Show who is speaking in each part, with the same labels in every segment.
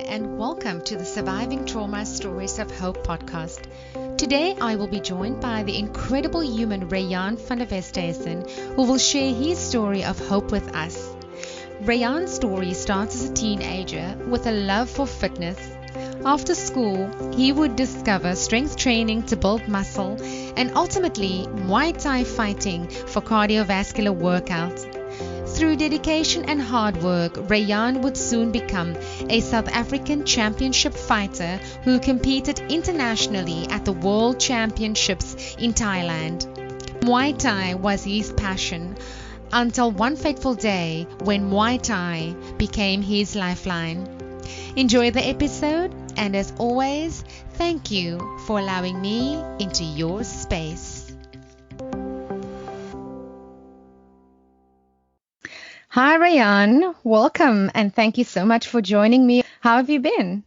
Speaker 1: and welcome to the Surviving Trauma Stories of Hope podcast. Today, I will be joined by the incredible human Reyaan van Westhuizen, who will share his story of hope with us. Reyaan's story starts as a teenager with a love for fitness. After school, he would discover strength training to build muscle and ultimately Muay Thai fighting for cardiovascular workouts. Through dedication and hard work, Reyaan would soon become a South African championship fighter who competed internationally at the World Championships in Thailand. Muay Thai was his passion until one fateful day when Muay Thai became his lifeline. Enjoy the episode, and as always, thank you for allowing me into your space. Hi, Reyaan. Welcome, and thank you so much for joining me. How have you been?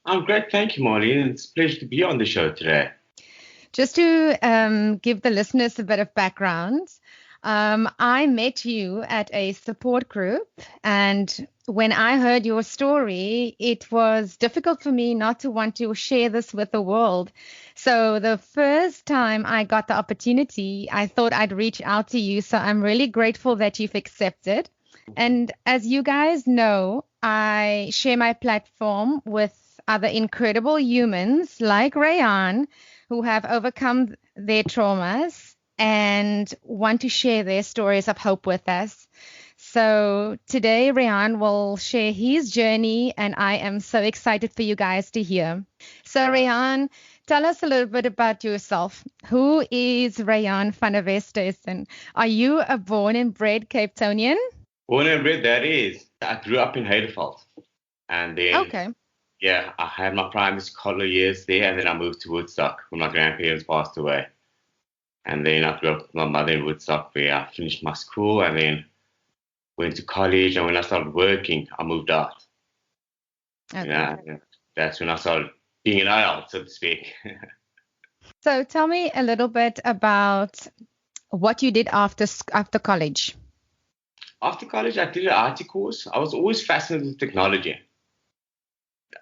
Speaker 2: I'm great. Thank you, Marlene. It's a pleasure to be on the show today.
Speaker 1: Just to give the listeners a bit of background, I met you at a support group, and when I heard your story, it was difficult for me not to want to share this with the world. So the first time I got the opportunity, I thought I'd reach out to you. So I'm really grateful that you've accepted. And as you guys know, I share my platform with other incredible humans like Reyaan who have overcome their traumas and want to share their stories of hope with us. So today, Reyaan will share his journey, and I am so excited for you guys to hear. So Reyaan, tell us a little bit about yourself. Who is Reyaan van Westhuizen? Are you a born and bred Cape Townian?
Speaker 2: Born and bred, that is. I grew up in Heidelberg. And then, I had my primary school years there, and then I moved to Woodstock when my grandparents passed away. And then I grew up with my mother in Woodstock, where I finished my school and then went to college. And when I started working, I moved out. That's when I started being an adult, so to speak.
Speaker 1: So tell me a little bit about what you did after college.
Speaker 2: After college, I did an IT course. I was always fascinated with technology.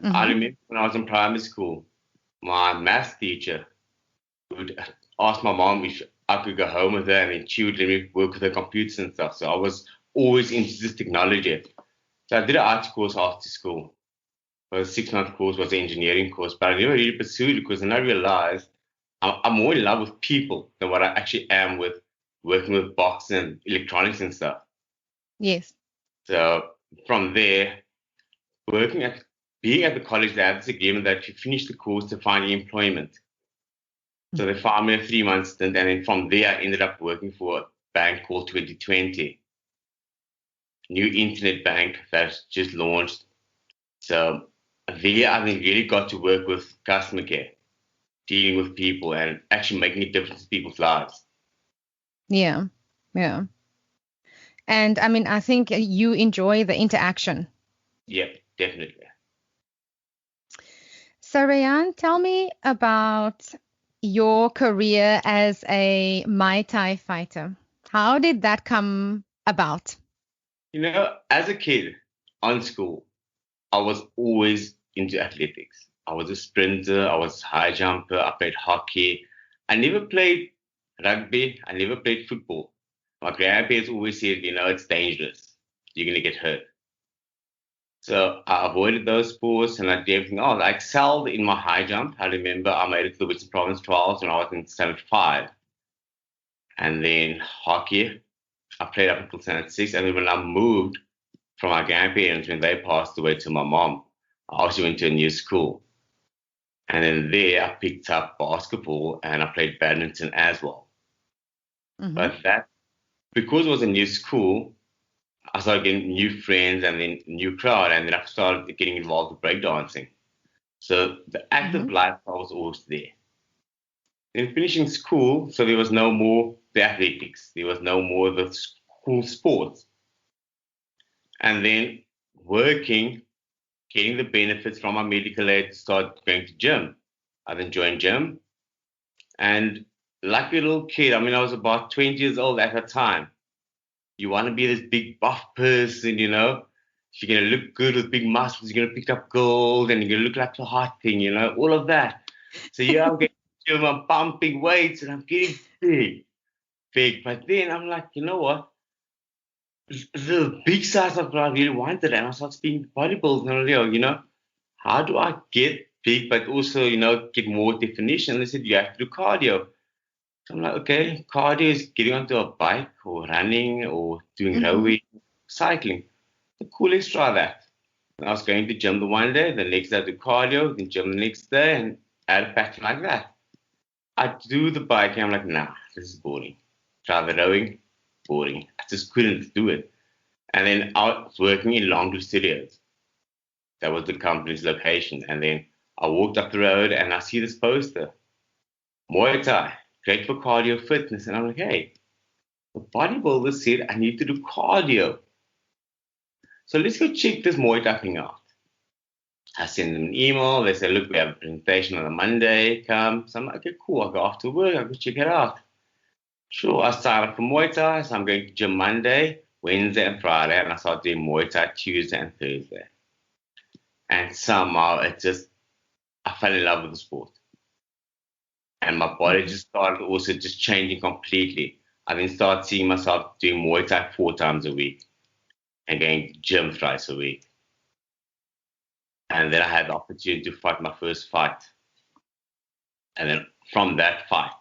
Speaker 2: Mm-hmm. I remember when I was in primary school, my math teacher would ask my mom if I could go home with her, and then she would let me work with her computers and stuff. So I was always into this technology. So I did an IT course after school. It was a 6-month course, was an engineering course, but I never really pursued it because then I realized I'm more in love with people than what I actually am with working with boxes and electronics and stuff.
Speaker 1: Yes.
Speaker 2: So from there, being at the college, they had this agreement that you finish the course to find employment. So they found me a 3-month stint, and then from there, I ended up working for a bank called 2020, new internet bank that's just launched. So there, I really got to work with customer care, dealing with people, and actually making a difference in people's lives.
Speaker 1: Yeah. And I mean, I think you enjoy the interaction.
Speaker 2: Yeah, definitely.
Speaker 1: So Reyaan, tell me about your career as a Muay Thai fighter. How did that come about?
Speaker 2: As a kid on school, I was always into athletics. I was a sprinter, I was a high jumper, I played hockey. I never played rugby, I never played football. My grandparents always said, it's dangerous. You're going to get hurt. So I avoided those sports and I did everything else. I excelled in my high jump. I remember I made it to the Western Province trials when I was in standard 5. And then hockey, I played up until standard 6. And then when I moved from my grandparents, when they passed away to my mom, I also went to a new school. And then there I picked up basketball and I played badminton as well. Mm-hmm. But because it was a new school, I started getting new friends and then new crowd, and then I started getting involved with breakdancing. So the active lifestyle was always there. Then finishing school, so there was no more the athletics. There was no more the school sports. And then working, getting the benefits from my medical aid to start going to gym. I then joined gym. And like a little kid, I was about 20 years old at that time. You want to be this big buff person, If you're going to look good with big muscles, you're going to pick up gold and you're going to look like the hot thing, all of that. So yeah, I'm getting to gym, I'm pumping weights and I'm getting big, big. But then I'm like, you know what? The big size of what I really wanted, and I started speaking bodybuilding, how do I get big, but also, get more definition? They said, you have to do cardio. So I'm like, okay, cardio is getting onto a bike or running or doing
Speaker 1: Mm-hmm.
Speaker 2: rowing, cycling. Cool, let's try that. And I was going to gym the one day, the next day I do cardio, then gym the next day, and add a pattern like that. I do the biking, I'm like, nah, this is boring. Try the rowing, boring. I just couldn't do it. And then I was working in Laundry Studios. That was the company's location. And then I walked up the road and I see this poster, Muay Thai, great for cardio fitness. And I'm like, hey, the bodybuilder said I need to do cardio. So let's go check this Muay Thai thing out. I send them an email. They say, look, we have a presentation on a Monday. Come. So I'm like, okay, cool. I'll go after work. I'll go check it out. Sure, I started up for Muay Thai. So I'm going to gym Monday, Wednesday, and Friday. And I start doing Muay Thai Tuesday and Thursday. And somehow I fell in love with the sport. And my body just started also just changing completely. I then started seeing myself doing Muay Thai 4 times a week and going to gym thrice a week. And then I had the opportunity to fight my first fight. And then from that fight,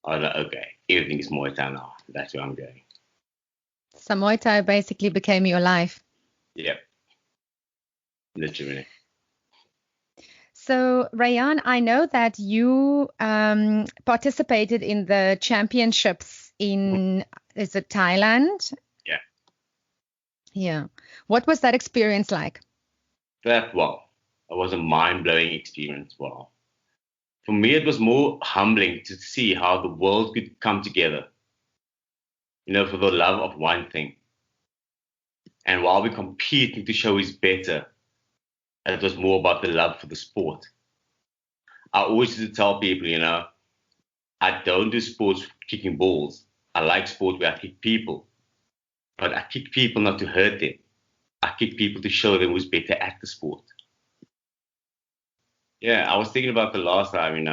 Speaker 2: I was like, okay, everything is Muay Thai now. That's where I'm going.
Speaker 1: So Muay Thai basically became your life.
Speaker 2: Yep. Literally.
Speaker 1: So, Reyaan, I know that you participated in the championships is it Thailand?
Speaker 2: Yeah.
Speaker 1: Yeah. What was that experience like?
Speaker 2: It was a mind-blowing experience. Wow. For me, it was more humbling to see how the world could come together, for the love of one thing. And while we competing to show who's better, it was more about the love for the sport. I always used to tell people, I don't do sports kicking balls. I like sport where I kick people. But I kick people not to hurt them. I kick people to show them who's better at the sport. Yeah, I was thinking about the last time,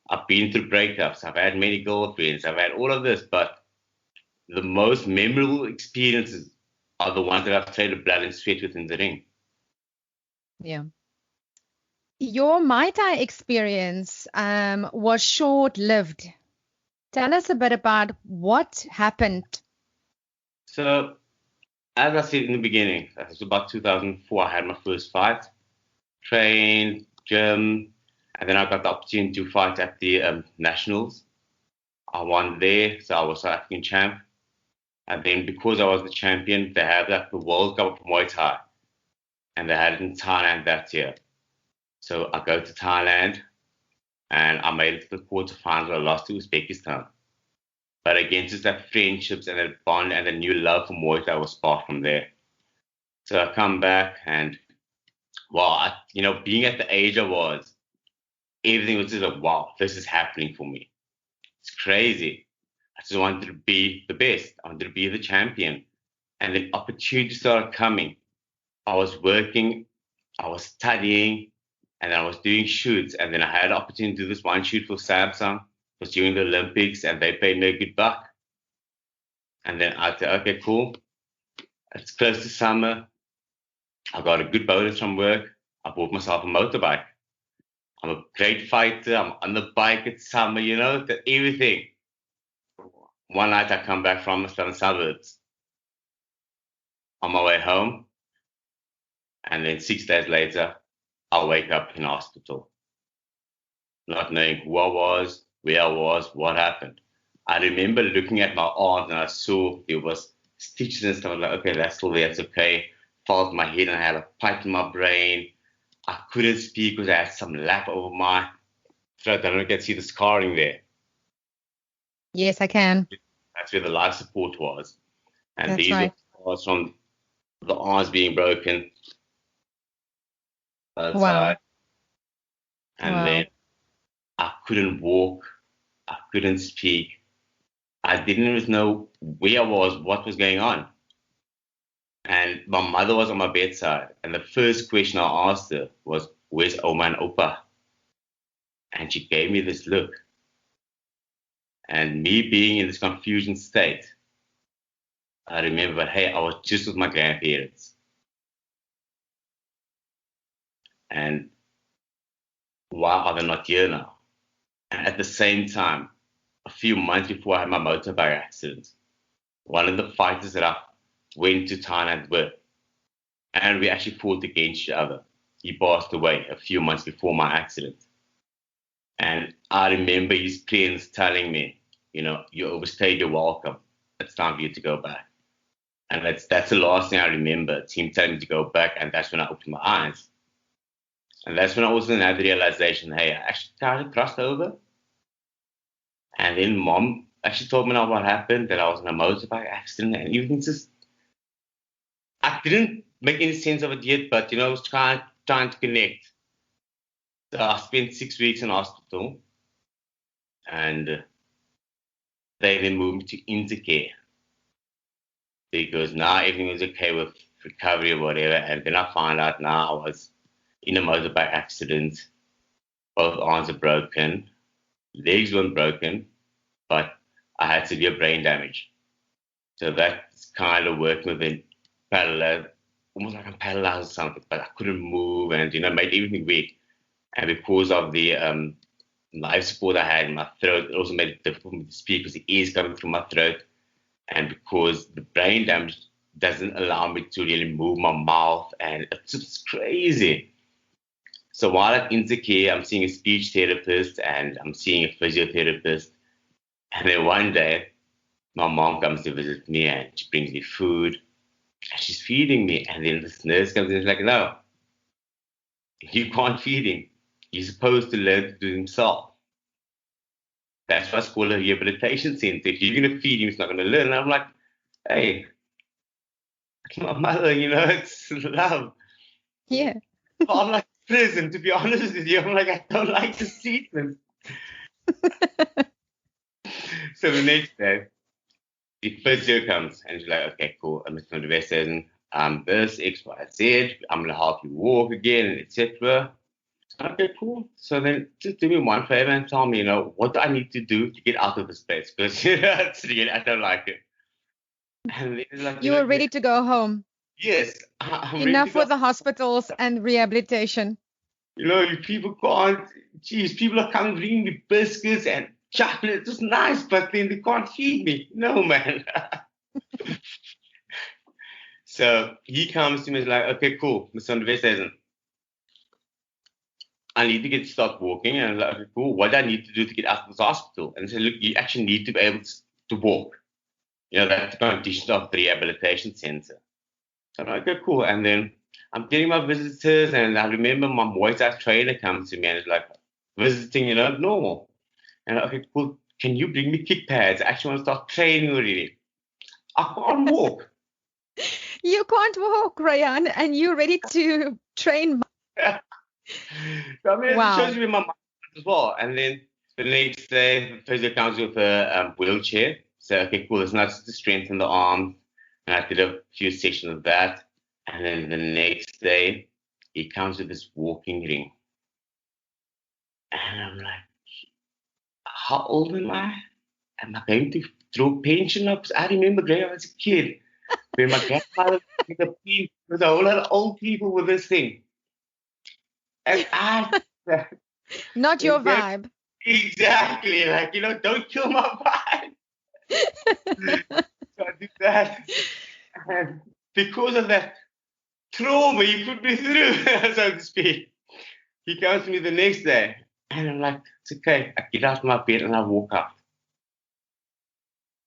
Speaker 2: I've been through breakups. I've had many girlfriends. I've had all of this. But the most memorable experiences are the ones that I've traded blood and sweat within the ring.
Speaker 1: Yeah. Your Muay Thai experience was short-lived. Tell us a bit about what happened.
Speaker 2: So, as I said in the beginning, it was about 2004, I had my first fight, trained, gym, and then I got the opportunity to fight at the Nationals. I won there, so I was South African champ. And then because I was the champion, they had the World Cup of Muay Thai, and they had it in Thailand that year. So I go to Thailand, and I made it to the quarterfinals. I lost to Uzbekistan. But again, just that friendships and that bond and the new love for Muay Thai was sparked from there. So I come back and, wow, being at the age I was, everything was just like, wow, this is happening for me. It's crazy. I just wanted to be the best. I wanted to be the champion. And then opportunities started coming. I was working, I was studying, and I was doing shoots. And then I had an opportunity to do this one shoot for Samsung. It was during the Olympics, and they paid me a good buck. And then I said, okay, cool. It's close to summer. I got a good bonus from work. I bought myself a motorbike. I'm a great fighter. I'm on the bike. It's summer, everything. One night I come back from the southern suburbs on my way home. And then 6 days later, I wake up in hospital, not knowing who I was, where I was, what happened. I remember looking at my arms and I saw there was stitches and stuff. I was like, okay, that's still there. It's okay. Felt my head and I had a pipe in my brain. I couldn't speak because I had some lap over my throat. I don't know if you can see the scarring there.
Speaker 1: Yes, I can.
Speaker 2: That's where the life support was. And
Speaker 1: That's
Speaker 2: these
Speaker 1: right.
Speaker 2: were scars from the arms being broken.
Speaker 1: Wow.
Speaker 2: And
Speaker 1: Wow.
Speaker 2: then I couldn't walk. I couldn't speak. I didn't even know where I was, what was going on. And my mother was on my bedside. And the first question I asked her was, "Where's Oma and Opa?" And she gave me this look. And me being in this confusion state, I remember, hey, I was just with my grandparents. And why are they not here now? And at the same time, a few months before I had my motorbike accident, one of the fighters that I went to Thailand with, and we actually fought against each other. He passed away a few months before my accident. And I remember his friends telling me, you overstayed your welcome. It's time for you to go back. And that's the last thing I remember. It's him telling me to go back, and that's when I opened my eyes. And that's when I also had the realization, hey, I actually kind of crossed over. And then mom actually told me now what happened, that I was in a motorbike accident, and even just, I didn't make any sense of it yet, but, I was trying to connect. So I spent 6 weeks in hospital, and they then moved me to Intercare, because now everything was okay with recovery or whatever. And then I found out now I was in a motorbike accident. Both arms are broken, legs weren't broken, but I had severe brain damage. So that's kind of working with it parallel, almost like I'm paralyzed or something, but I couldn't move, and made everything weak. And because of the life support I had in my throat, it also made it difficult for me to speak because the air is coming through my throat. And because the brain damage doesn't allow me to really move my mouth, and it's just crazy. So while at Intercare, I'm seeing a speech therapist and I'm seeing a physiotherapist. And then one day, my mom comes to visit me and she brings me food and she's feeding me. And then this nurse comes in and is like, no, you can't feed him. He's supposed to learn to do himself. That's what's called a rehabilitation center. If you're going to feed him, he's not going to learn. And I'm like, hey, my mother, it's love.
Speaker 1: Yeah.
Speaker 2: I'm like prison, to be honest with you. I'm like, I don't like this treatment. So the next day, the physio comes and she's like, okay, cool. I'm Mr. Westhuizen. This X, Y, Z. I'm gonna help you walk again, etc. Okay, cool. So then just do me one favor and tell me, what do I need to do to get out of this place? Because it's really, I don't like it. And then like,
Speaker 1: You were ready to go home.
Speaker 2: Yes, I'm ready
Speaker 1: Enough
Speaker 2: to go.
Speaker 1: with the hospitals and rehabilitation.
Speaker 2: People can't. Geez, people are coming bringing me biscuits and chocolate. It's nice, but then they can't feed me. No, man. So he comes to me and is like, okay, cool, Mr. Westhuizen, I need to start walking. And I'm like, okay, cool. What do I need to do to get out of this hospital? And he said, look, you actually need to be able to walk. That's the condition of the rehabilitation center. So I'm like, okay, cool. And then I'm getting my visitors, and I remember my Muay Thai trainer comes to me and is like, visiting, normal. And I'm like, okay, cool. Can you bring me kick pads? I actually want to start training already. I can't walk.
Speaker 1: You can't walk, Reyaan, and you're ready to train.
Speaker 2: So I mean,
Speaker 1: Wow.
Speaker 2: it shows you in my mind as well. And then the next day, the physio comes with a wheelchair. So, okay, cool. It's not just to strengthen the arms. And I did a few sessions of that. And then the next day, he comes with this walking ring. And I'm like, how old am I? Am I going to throw pension up? I remember growing up as a kid when my grandfather was a whole lot of old people with this thing. And
Speaker 1: Not your vibe.
Speaker 2: Exactly. Like, don't kill my vibe. So I did that. And because of that trauma he put me through, so to speak, he comes to me the next day. And I'm like, it's okay. I get out of my bed and I walk out.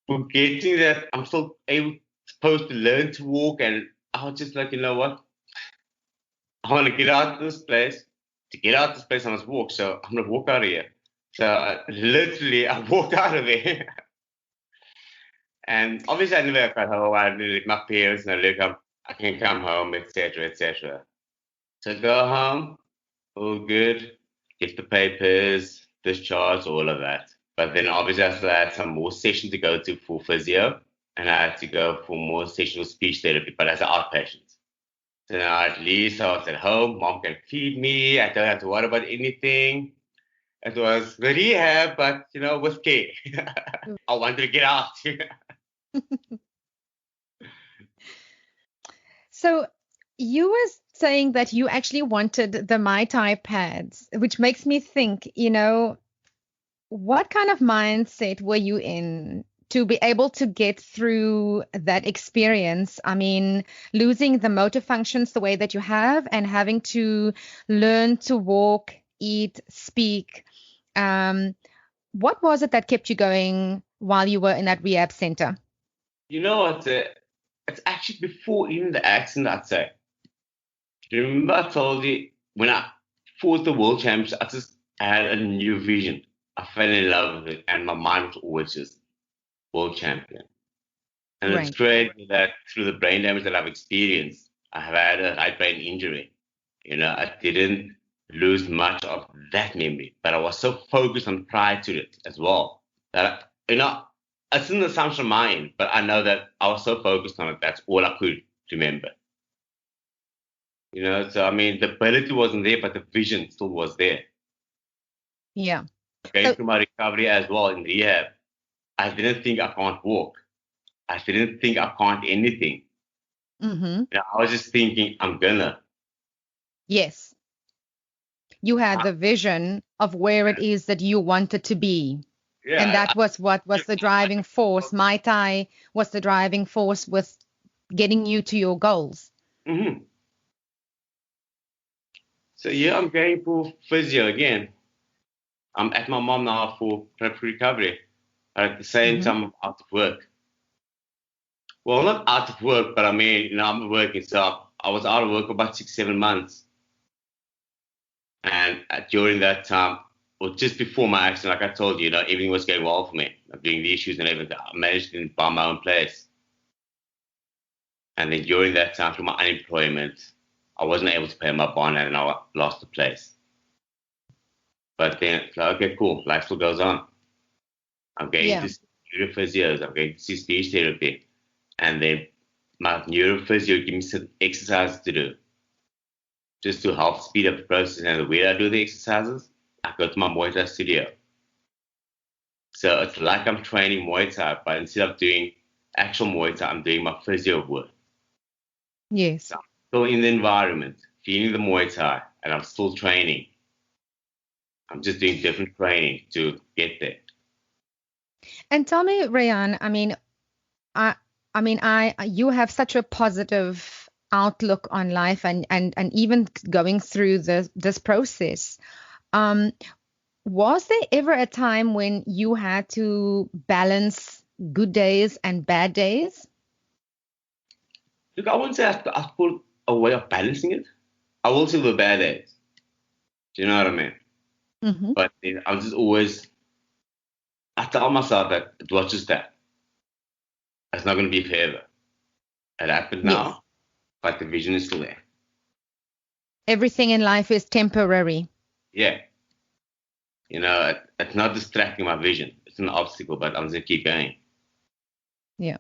Speaker 2: Forgetting that I'm still supposed to learn to walk. And I was just like, you know what? I want to get out of this place. To get out of this place, I must walk. So I'm going to walk out of here. So I walked out of there. And obviously, I never got home. I knew my parents, and I can come home, etc., etc. So go home, all good, get the papers, discharge, all of that. But then obviously, I still had some more sessions to go to for physio. and I had to go for more sexual speech therapy, but as an outpatient. So now at least I was at home. Mom can feed me. I don't have to worry about anything. It was the rehab, but with care. I wanted to get out.
Speaker 1: So you were saying that you actually wanted the Muay Thai pads, which makes me think, what kind of mindset were you in to be able to get through that experience? I mean, losing the motor functions the way that you have and having to learn to walk, eat, speak. What was it that kept you going while you were in that rehab center?
Speaker 2: You know what? It's actually before even the accident, I'd say. Remember, I told you when I fought the world champions, I just had a new vision. I fell in love with it, and my mind was always just world champion. And it's
Speaker 1: Right.
Speaker 2: great that through the brain damage that I've experienced, I have had a right brain injury. I didn't lose much of that memory, but I was so focused on prior to it as well that, it's an assumption of mine, but I know that I was so focused on it, that's all I could remember. So I mean, the ability wasn't there, but the vision still was there.
Speaker 1: Yeah.
Speaker 2: Going
Speaker 1: So,
Speaker 2: through my recovery as well in rehab, I didn't think I can't walk. I didn't think I can't anything.
Speaker 1: mhm.
Speaker 2: I was just thinking, I'm gonna.
Speaker 1: Yes, you had the vision of where it is that you wanted to be. And
Speaker 2: Yeah.
Speaker 1: that was what was the driving force. Muay Thai was the driving force with getting you to your goals.
Speaker 2: Mm-hmm. So yeah, I'm going for physio again. I'm at my mom now for prep recovery. At the same
Speaker 1: Hmm.
Speaker 2: time, I'm out of work. Well, not out of work, but I mean, I'm working. So I was out of work for about 6, 7 months. And during that time, well, just before my accident, like I told you, everything was going well for me. I'm doing the issues and everything. I managed to buy my own place. And then during that time, through my unemployment, I wasn't able to pay my bond and I lost the place. But then, it's like, okay, cool. Life still goes on. I'm going
Speaker 1: Yeah.
Speaker 2: to see neurophysios. I'm going to see speech therapy. And then my neurophysio gives me some exercises to do just to help speed up the process. And the way I do the exercises, I go to my Muay Thai studio. So it's like I'm training Muay Thai, but instead of doing actual Muay Thai, I'm doing my physio work.
Speaker 1: Yes.
Speaker 2: So I'm still in the environment, feeling the Muay Thai, and I'm still training. I'm just doing different training to get there.
Speaker 1: And tell me, Reyaan, I, you have such a positive outlook on life and even going through this process. Um, was there ever a time when you had to balance good days and bad days?
Speaker 2: Look, I wouldn't say I put a way of balancing it. I will say the bad days. Do you know what I mean?
Speaker 1: Hmm.
Speaker 2: But then I was just always, I tell myself that it was just that. It's not going to be forever. It happened
Speaker 1: Yes.
Speaker 2: now, but the vision is still there.
Speaker 1: Everything in life is temporary.
Speaker 2: Yeah. It's not distracting my vision. It's an obstacle, but I'm just going to keep going.
Speaker 1: Yeah.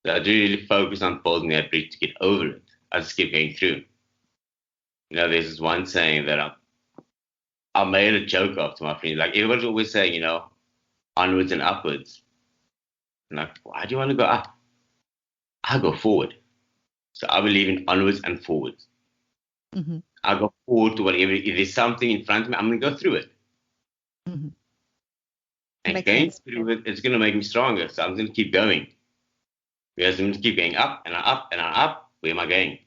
Speaker 2: So I do really focus on building that bridge to get over it. I just keep going through. There's this one saying that I made a joke of to my friends. Like everybody's always saying, onwards and upwards. And like, why do you want to go up? I go forward. So I believe in onwards and forwards.
Speaker 1: Hmm.
Speaker 2: I go forward to whatever. If there's something in front of me, I'm going to go through it.
Speaker 1: Hmm.
Speaker 2: And
Speaker 1: Makes
Speaker 2: going
Speaker 1: sense.
Speaker 2: through it, it's going to make me stronger. So I'm going to keep going. Because I'm going to keep going up and up and up. Where am I going?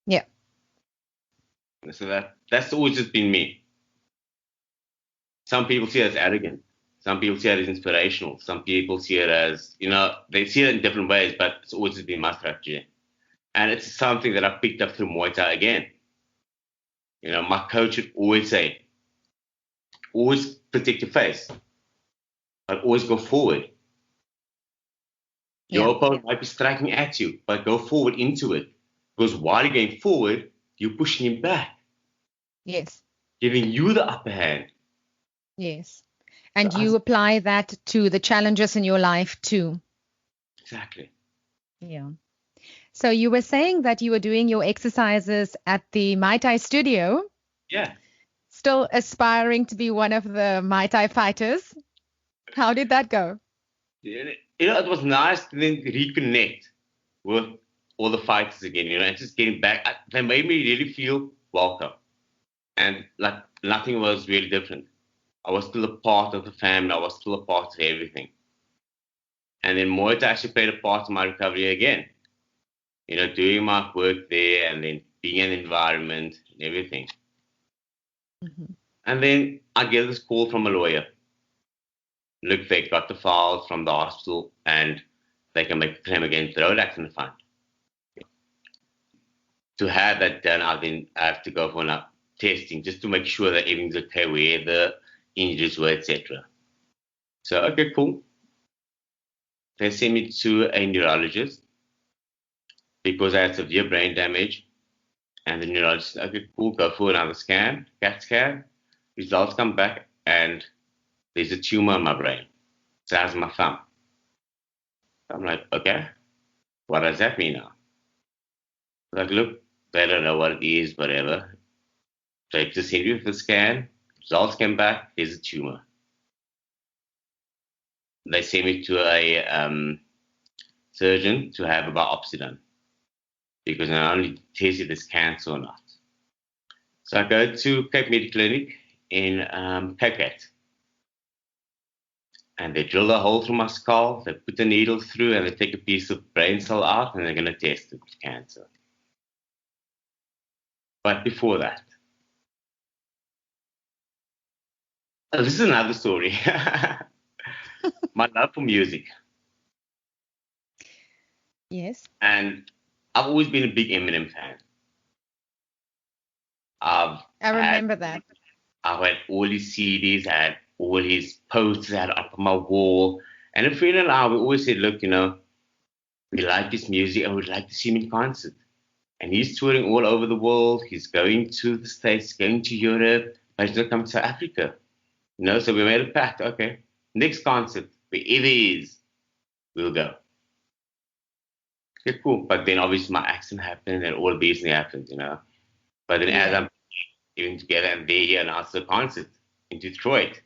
Speaker 1: Yeah.
Speaker 2: So that's always just been me. Some people see it as arrogant. Some people see it as inspirational. Some people see it as, they see it in different ways, but it's always just been my strategy. And it's something that I picked up through Muay Thai again. My coach would always say, always protect your face, but always go forward.
Speaker 1: Yeah.
Speaker 2: Your opponent might be striking at you, but go forward into it. Because while you're going forward, you're pushing him back,
Speaker 1: Yes.
Speaker 2: giving you the upper hand.
Speaker 1: Yes. And you apply that to the challenges in your life too.
Speaker 2: Exactly.
Speaker 1: Yeah. So you were saying that you were doing your exercises at the Muay Thai studio.
Speaker 2: Yeah.
Speaker 1: Still aspiring to be one of the Muay Thai fighters. How did that go?
Speaker 2: It was nice to then reconnect with all the fighters again, and just getting back. They made me really feel welcome. And like nothing was really different. I was still a part of the family. I was still a part of everything. And then Muay Thai actually played a part in my recovery again. Doing my work there and then being in the environment and everything.
Speaker 1: Mm-hmm.
Speaker 2: And then I get this call from a lawyer. Look, they got the files from the hospital and they can make a claim against the road accident fund. To have that done, I have to go for testing just to make sure that everything's okay, where the injuries were, etc. So, okay, cool. They sent me to a neurologist because I had severe brain damage. And the neurologist said, okay, cool, go for another scan, CAT scan. Results come back, and there's a tumor in my brain, size of my thumb. I'm like, okay, what does that mean now? Like, look, they don't know what it is, whatever. So I just sent you the scan, results came back, there's a tumor. They sent me to a surgeon to have a biopsy done because not only test if it's cancer or not. So I go to Cape Medical Clinic in Cape Gat. And they drill a hole through my skull, they put the needle through, and they take a piece of brain cell out, and they're going to test it for cancer. But before that, this is another story. My love for music.
Speaker 1: Yes.
Speaker 2: And I've always been a big Eminem fan.
Speaker 1: I remember that.
Speaker 2: I had all his CDs, I had all his posters I had up on my wall. And a friend and I, we always said, look, we like his music and we'd like to see him in concert. And he's touring all over the world. He's going to the States, going to Europe, but he's not coming to South Africa. So we made a pact. Okay, next concert, wherever he is, we'll go. Okay, cool. But then obviously my accident happened and all the business happened, But then as I'm getting together and there he announced a concert in Detroit.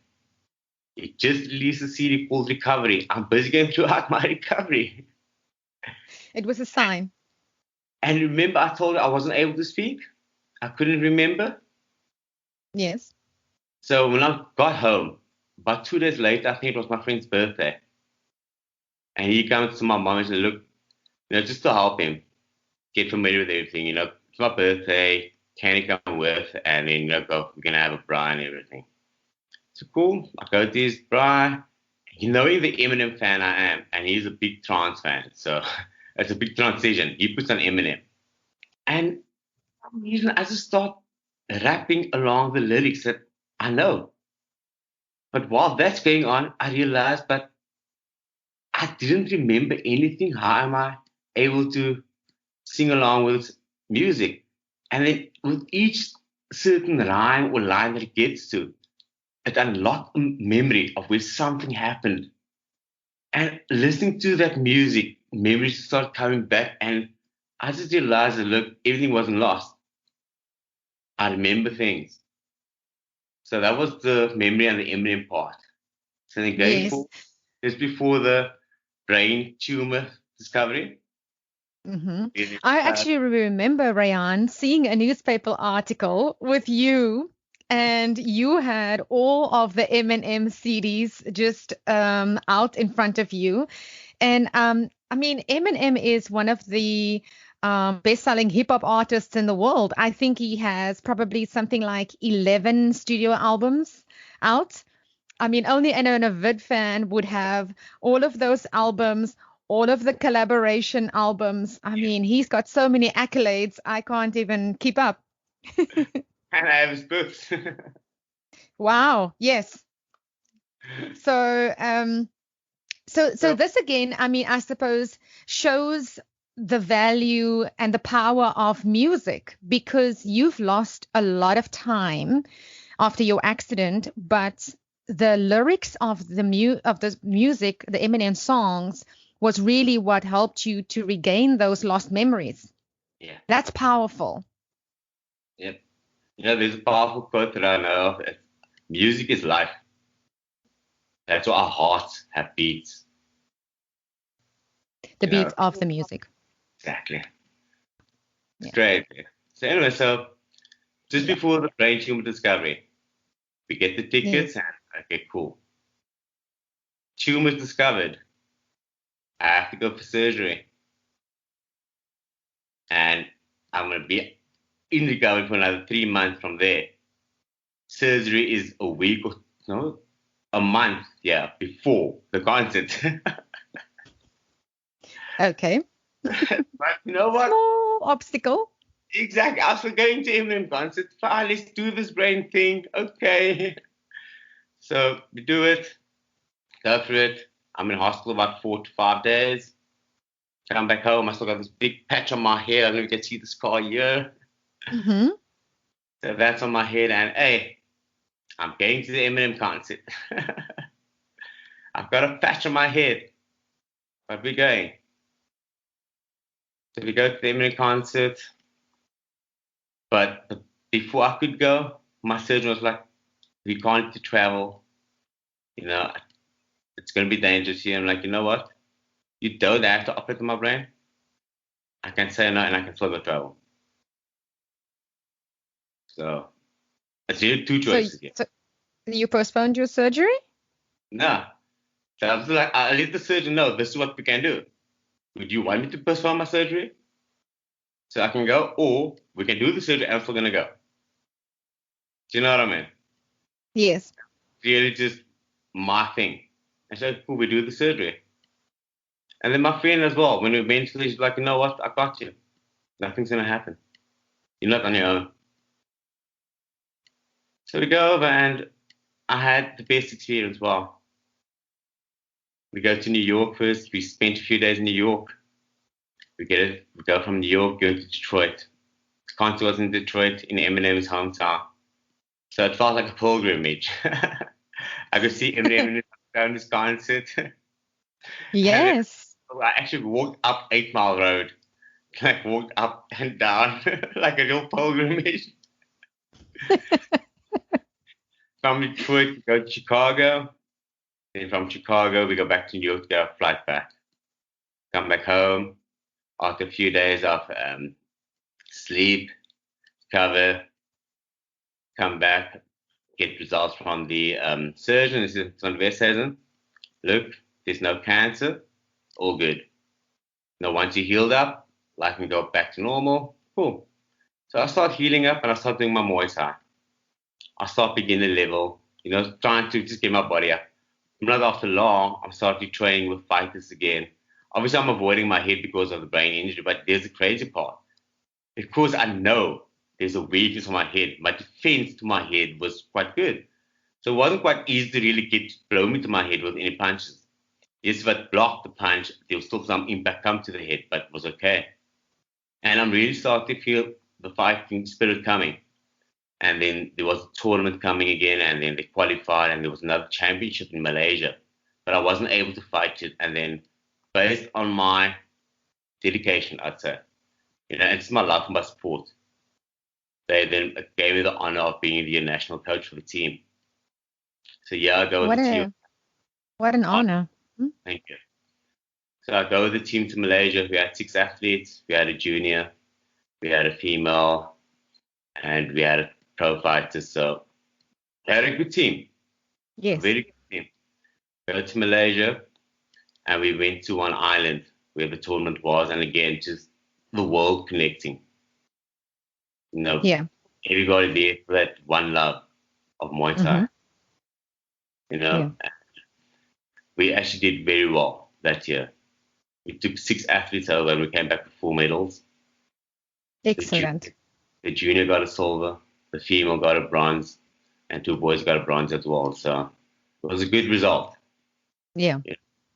Speaker 2: He just released a CD called Recovery. I'm busy going throughout my recovery.
Speaker 1: It was a sign.
Speaker 2: And remember, I told you I wasn't able to speak. I couldn't remember.
Speaker 1: Yes.
Speaker 2: So when I got home, about 2 days later, I think it was my friend's birthday. And he comes to my mom and said, look, just to help him get familiar with everything, it's my birthday, can he come with? And then, we're going to have a braai and everything. So cool. I go to his braai. Knowing the Eminem fan I am, and he's a big trance fan. So it's a big transition. He puts on Eminem. And for some reason, I just start rapping along the lyrics that I know. But while that's going on, I realized, but I didn't remember anything. How am I able to sing along with music? And then with each certain rhyme or line that it gets to, it unlocked a memory of where something happened. And listening to that music, memories start coming back. And I just realized that, look, everything wasn't lost. I remember things. So that was the memory and the Eminem part. So then going forward, just before the brain tumor discovery.
Speaker 1: Mm-hmm. I actually remember, Reyaan, seeing a newspaper article with you, and you had all of the Eminem CDs just out in front of you. And Eminem is one of the best-selling hip-hop artists in the world. I think he has probably something like 11 studio albums out. Only an avid fan would have all of those albums, all of the collaboration albums. He's got so many accolades, I can't even keep up.
Speaker 2: And I have his books.
Speaker 1: Wow, yes. So this again, I suppose shows the value and the power of music, because you've lost a lot of time after your accident, but the lyrics of the music, the Eminem songs, was really what helped you to regain those lost memories.
Speaker 2: Yeah.
Speaker 1: That's powerful.
Speaker 2: Yep. There's a powerful quote that I know of. Music is life. That's why our hearts have beats.
Speaker 1: The beats of the music.
Speaker 2: Exactly. It's
Speaker 1: Yeah.
Speaker 2: great. So anyway, just before the brain tumor discovery, we get the tickets and okay, cool. Tumor's discovered. I have to go for surgery. And I'm going to be in recovery for another 3 months from there. Surgery is a week or no, a month, before the concert.
Speaker 1: Okay.
Speaker 2: But you know what?
Speaker 1: Small obstacle.
Speaker 2: Exactly. After going to Eminem concert, fine, let's do this brain thing. Okay. So we do it, go through it. I'm in hospital about 4 to 5 days. Come back home, I still got this big patch on my head. I don't know if you can see the scar here.
Speaker 1: Mm-hmm.
Speaker 2: So that's on my head, and hey, I'm going to the Eminem concert. I've got a patch on my head, but we're going. So we go to the Eminem concert, but before I could go, my surgeon was like, we can't travel. It's going to be dangerous here. I'm like, you know what? You don't have to operate on my brain. I can say no, and I can still go travel. So it's really two choices here.
Speaker 1: So you postponed your surgery?
Speaker 2: No. So I was like, I let the surgeon know this is what we can do. Would you want me to postpone my surgery so I can go, or we can do the surgery and I'm still gonna go? Do you know what I mean?
Speaker 1: Yes.
Speaker 2: Really just my thing. I said, cool, we do the surgery. And then my friend as well, when we eventually, she's like, you know what, I got you. Nothing's gonna happen. You're not on your own. So we go over and I had the best experience. Well, we go to New York first. We spent a few days in New York. We go from New York, go to Detroit. The concert was in Detroit, in Eminem's hometown. So it felt like a pilgrimage. I could see Eminem down his concert.
Speaker 1: Yes.
Speaker 2: I actually walked up 8 Mile Road. Like walked up and down like a real pilgrimage. From Detroit, we go to Chicago. Then from Chicago, we go back to New York to get our flight back. Come back home after a few days of sleep, recover, come back, get results from the surgeon. This is on Westhuizen. Look, there's no cancer. All good. Now, once you healed up, life can go back to normal. Cool. So I start healing up and I start doing my Muay Thai. I start beginner level, trying to just get my body up. Not after long, I'm starting training with fighters again. Obviously, I'm avoiding my head because of the brain injury, but there's the crazy part. Because I know there's a weakness on my head, my defense to my head was quite good. So it wasn't quite easy to really get blow me to my head with any punches. Yes, if I blocked the punch, there was still some impact come to the head, but it was okay. And I'm really starting to feel the fighting spirit coming. And then there was a tournament coming again, and then they qualified, and there was another championship in Malaysia. But I wasn't able to fight it. And then, based on my dedication, I'd say, it's my love for my sport, they then gave me the honor of being the national coach for the team. So I go with the team.
Speaker 1: What an honor.
Speaker 2: Thank you. So I go with the team to Malaysia. We had 6 athletes. We had a junior, we had a female, and we had a pro fighter. So we had a good team.
Speaker 1: Yes.
Speaker 2: A very good team. We go to Malaysia, and we went to one island where the tournament was, and again, just the world connecting. Everybody there for that one love of Muay Thai. We actually did very well that year. We took 6 athletes over and we came back with 4 medals.
Speaker 1: Excellent.
Speaker 2: The junior got a silver, the female got a bronze, and 2 boys got a bronze as well. So it was a good result.
Speaker 1: Yeah.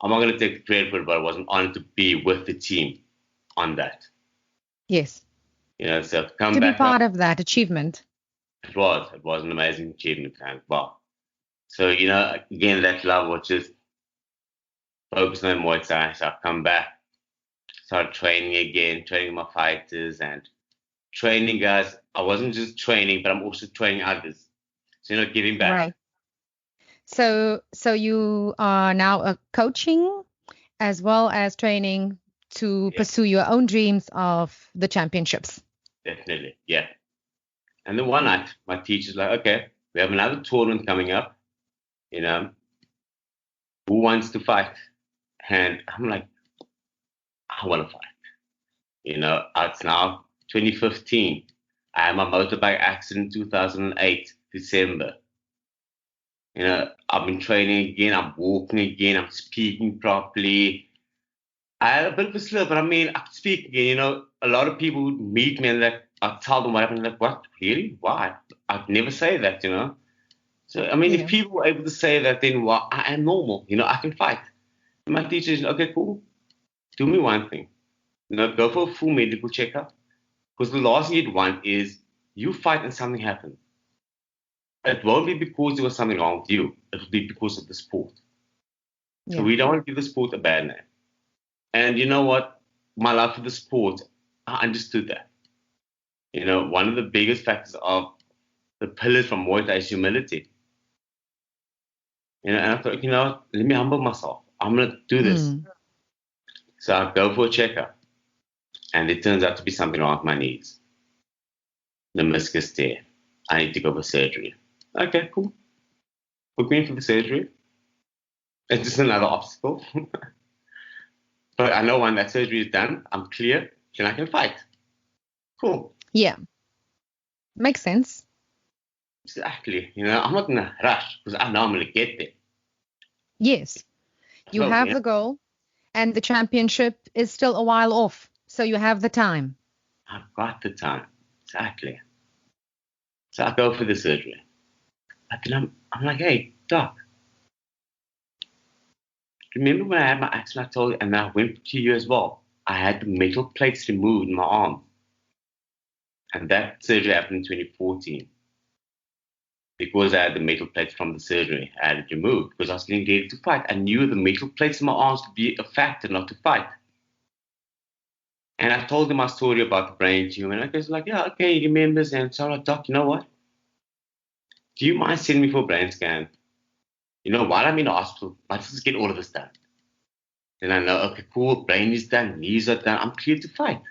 Speaker 2: I'm not going to take the credit for it, but I was honored to be with the team on that.
Speaker 1: Yes.
Speaker 2: So to
Speaker 1: be part of that achievement.
Speaker 2: It was an amazing achievement. And wow, So, again, that love was just focused on Muay Thai. So I've come back, started training again, training my fighters and training guys. I wasn't just training, but I'm also training others. So, giving back.
Speaker 1: Right. So you are now coaching as well as training to
Speaker 2: Yeah,
Speaker 1: pursue your own dreams of the championships.
Speaker 2: definitely. Yeah. And then one night, my teacher's like, okay, we have another tournament coming up. You know, who wants to fight? And I'm like, I want to fight. It's now 2015. I had my motorbike accident in 2008, December. I've been training again. I'm walking again. I'm speaking properly. I had a bit of a slip, but I mean, I could speak again. A lot of people would meet me and like, I tell them what happened. Like, what? Really? Why? I'd never say that. So, I mean, if
Speaker 1: Yeah.
Speaker 2: people were able to say that, then well, I am normal. I can fight. And my teacher is, okay, cool. Do me one thing. Go for a full medical checkup. Because the last thing you'd want is you fight and something happens. It won't be because there was something wrong with you. It will be because of the sport. So
Speaker 1: Yeah.
Speaker 2: we don't want to give the sport a bad name. And you know what? My love for the sport, I understood that. One of the biggest factors of the pillars from Muay Thai is humility. And I thought, let me humble myself. I'm going to do this.
Speaker 1: Mm.
Speaker 2: So I go for a checkup. And it turns out to be something wrong with my knees. The meniscus tear. I need to go for surgery. Okay, cool. Book me in for the surgery. It's just another obstacle. But I know when that surgery is done, I'm clear, then I can fight. Cool.
Speaker 1: Yeah. Makes sense.
Speaker 2: Exactly. I'm not in a rush because I know I'm going to get there.
Speaker 1: Yes. You
Speaker 2: So,
Speaker 1: have the goal and the championship is still a while off. So you have the time.
Speaker 2: I've got the time. Exactly. So I go for the surgery. But then I'm like, hey, doc, remember when I had my accident? I told you, and I went to you as well. I had the metal plates removed in my arm. And that surgery happened in 2014. Because I had the metal plates from the surgery, I had it removed because I was getting ready to fight. I knew the metal plates in my arms would be a factor not to fight. And I told him my story about the brain tumor. And I was like, yeah, okay, he remembers. And so I'm like, doc, you know what? Do you mind sending me for a brain scan? While I'm in the hospital, let's just get all of this done. Then I know, okay, cool, brain is done, knees are done, I'm clear to fight.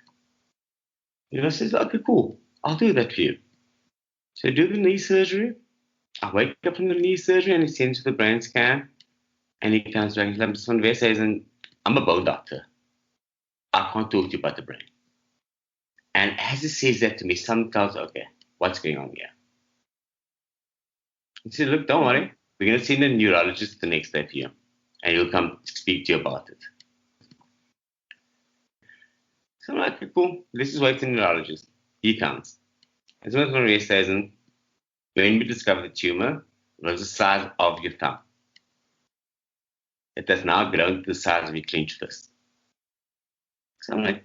Speaker 2: Says, okay, cool, I'll do that for you. So I do the knee surgery. I wake up from the knee surgery and he sends me the brain scan. And he comes back and says, Mr. Van Westhuizen, I'm a bone doctor. I can't talk to you about the brain. And as he says that to me, something tells, okay, what's going on here? He said, look, don't worry. We're going to send a neurologist the next day for you. And he'll come speak to you about it. So I'm like, okay, cool. Let's just wait for the neurologist. He comes. And so Mr. Van Westhuizen, when we discovered the tumor, it was the size of your thumb. It has now grown to the size of your clenched fist. So I'm like,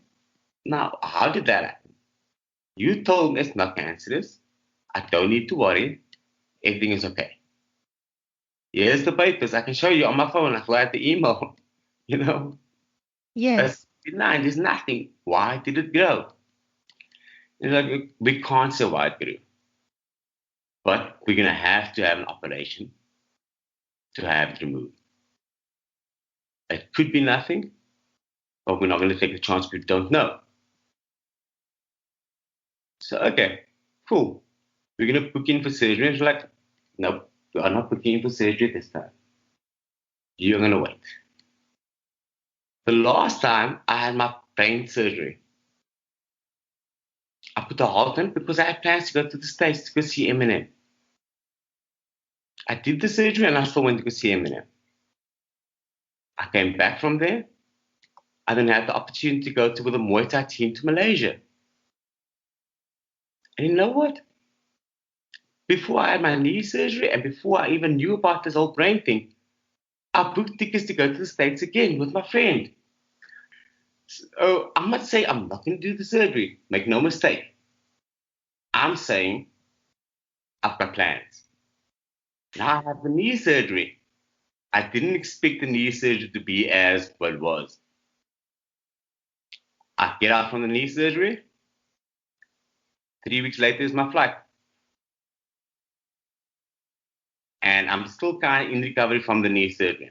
Speaker 2: now, how did that happen? You told me it's not cancerous. I don't need to worry. Everything is okay. Here's the papers. I can show you on my phone. I write the email. you know, it's
Speaker 1: Yes.
Speaker 2: benign. There's nothing. Why did it grow? It's like we can't say why it grew, but we're gonna have to have an operation to have it removed. It could be nothing, but we're not gonna take the chance. We don't know. So okay, cool. We're gonna book in for surgery. And it's like, no, we are not booking in for surgery this time. You're gonna wait. The last time I had my brain surgery, I put a halt on it because I had plans to go to the States to go see Eminem. I did the surgery and I still went to go see Eminem. I came back from there. I then had the opportunity to go to with a Muay Thai team to Malaysia. And you know what? Before I had my knee surgery and before I even knew about this whole brain thing, I booked tickets to go to the States again with my friend. So I'm not saying I'm not going to do the surgery. Make no mistake. I'm saying I've got plans. Now I have the knee surgery. I didn't expect the knee surgery to be as what it was. I get out from the knee surgery. 3 weeks later is my flight. And I'm still kind of in recovery from the knee surgery.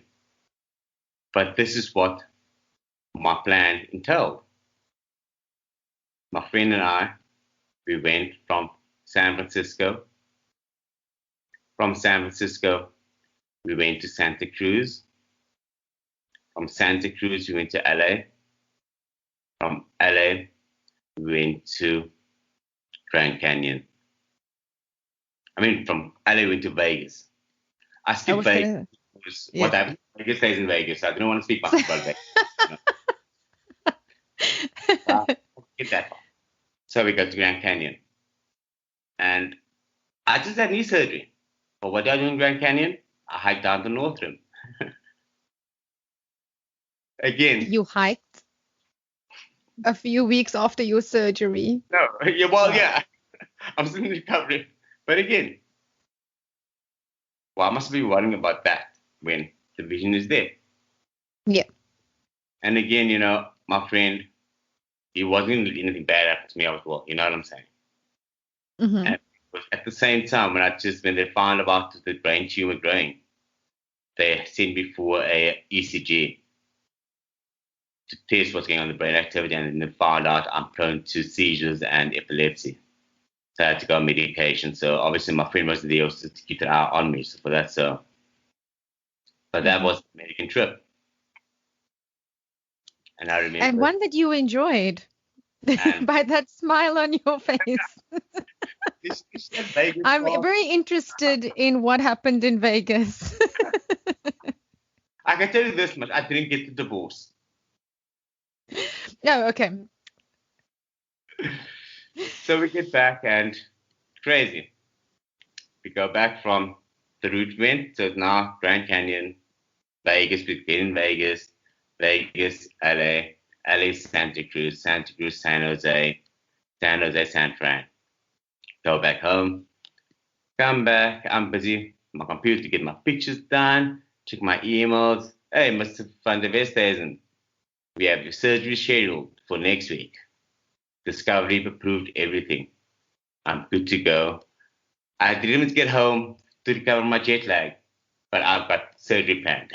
Speaker 2: But this is what my plan entailed. My friend and I, we went from San Francisco. From San Francisco, we went to Santa Cruz. From Santa Cruz, we went to LA. From LA, we went to Grand Canyon. From LA, we went to Vegas. I skipped Vegas. What happened? Vegas stays in Vegas. I don't want to speak much about Vegas. Get that far. So we go to Grand Canyon. And I just had knee surgery. But what did I do in Grand Canyon? I hiked down the North Rim. Again.
Speaker 1: You hiked a few weeks after your surgery.
Speaker 2: No, yeah. I'm still in recovery. But again, why must I be worrying about that when the vision is there?
Speaker 1: Yeah.
Speaker 2: And again, my friend, he wasn't anything bad happened to me. I was well, you know what I'm saying?
Speaker 1: Mm-hmm.
Speaker 2: And it was at the same time when they found about the brain tumor growing, they sent me for a ECG to test what's going on in the brain activity, and then they found out I'm prone to seizures and epilepsy. So I had to go on medication. So obviously my friend wasn't there to keep an eye on me. So for that, but that was the American trip. And I remember.
Speaker 1: And one that you enjoyed by that smile on your face. I'm very interested in what happened in Vegas.
Speaker 2: I can tell you this much. I didn't get the divorce.
Speaker 1: Oh, okay.
Speaker 2: So we get back and crazy. We go back from the route we went. So now Grand Canyon, Vegas, we get in Vegas, LA, Santa Cruz, San Jose, San Fran. Go back home, come back, I'm busy, my computer to get my pictures done, check my emails. Hey, Mr. van der Westhuizen, we have your surgery scheduled for next week. Discovery approved everything. I'm good to go. I didn't even get home to recover my jet lag, but I've got surgery planned.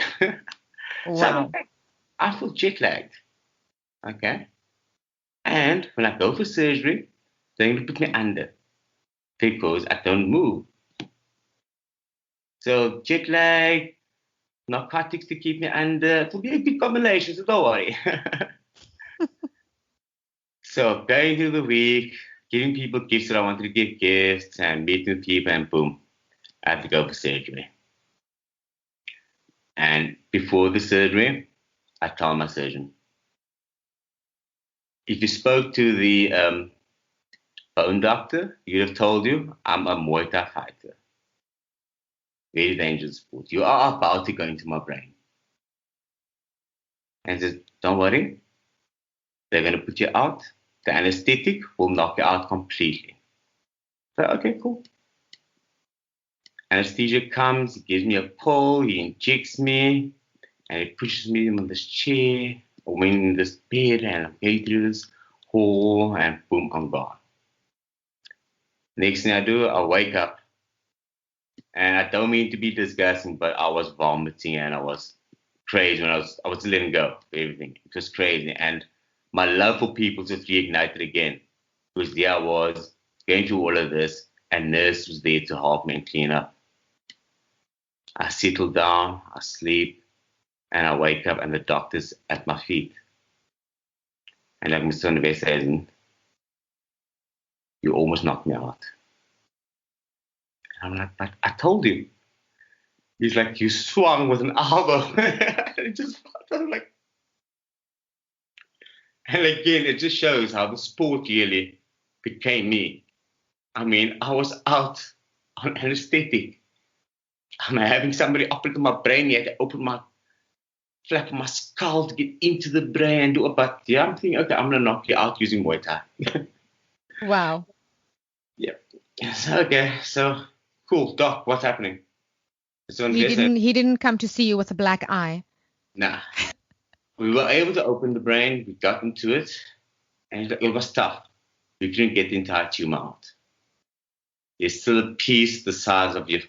Speaker 1: Wow.
Speaker 2: So I feel jet lagged. Okay. And when I go for surgery, they're going to put me under because I don't move. So jet lag, narcotics to keep me under. It will be a good combination, so don't worry. So going through the week, giving people gifts that I wanted to give gifts and meeting people, and boom, I had to go for surgery. And before the surgery, I told my surgeon, if you spoke to the bone doctor, he'd have told you I'm a Muay Thai fighter. Very dangerous sport. You are about to go into my brain. And he says, don't worry, they're going to put you out. The anesthetic will knock you out completely. So, okay, cool. Anesthesia comes, he gives me a pull, he injects me, and he pushes me on this chair, or in this bed, and I'm going through this hall, and boom, I'm gone. Next thing I do, I wake up, and I don't mean to be disgusting, but I was vomiting, and I was crazy when I was letting go of everything. It was crazy, and my love for people just reignited again, because there I was going through all of this, and nurse was there to help me and clean up. I settle down, I sleep, and I wake up, and the doctor's at my feet. And like Mr. Neve says, you almost knocked me out. And I'm like, but I told you. He's like, you swung with an elbow. It just felt like. And again, it just shows how the sport really became me. I mean, I was out on anesthetic. I'm having somebody operate my brain. He had to open my flap my skull to get into the brain and do it. But yeah, I'm thinking, okay, I'm going to knock you out using Muay Thai.
Speaker 1: Wow.
Speaker 2: Yeah. So, okay, so cool. Doc, what's happening? So Andrea said,
Speaker 1: He didn't come to see you with a black eye.
Speaker 2: nah. We were able to open the brain. We got into it, and it was tough. We couldn't get the entire tumor out. There's still a piece the size of your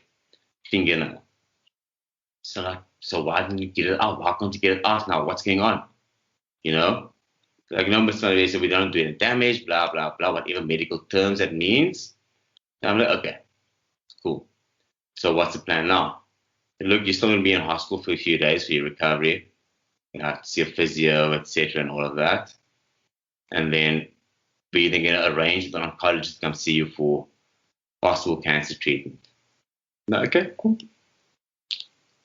Speaker 2: fingernail. So why didn't you get it out? Why can't you get it out now? What's going on? You know? Like, Mr. Andrea said, we don't do any damage, blah, blah, blah, whatever medical terms that means. And I'm like, okay, cool. So what's the plan now? And look, you're still going to be in hospital for a few days for your recovery. You have to see a physio, etc., and all of that. And then we're then going to arrange with an oncologist to come see you for possible cancer treatment. No, okay, cool.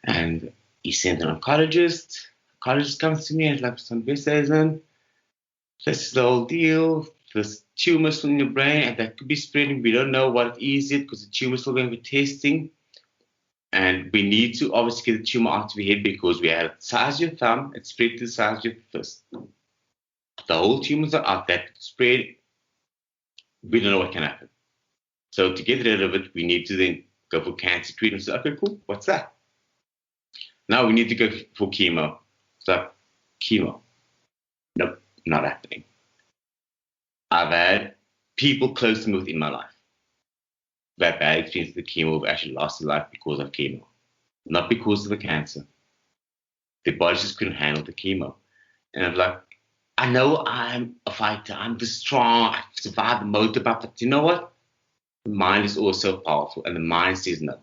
Speaker 2: And he sent an oncologist. Oncologist comes to me and is like, some Westhuizen, this is the whole deal. There's tumors in your brain, and that could be spreading. We don't know what it is yet because the tumor's still going to be testing. And we need to obviously get the tumor out of your head because we have the size of your thumb, it spread to the size of your fist. The whole tumors are out, that spread. We don't know what can happen. So to get rid of it, we need to then go for cancer treatment. So, okay, cool. What's that? Now we need to go for chemo. So, chemo. Nope, not happening. I've had people close to me within my life who had bad experience with chemo who actually lost their life because of chemo, not because of the cancer. Their bodies just couldn't handle the chemo. And I'm like, I know I'm a fighter. I'm the strong. I've survived the motorbike. But you know what? The mind is also powerful, and the mind says no.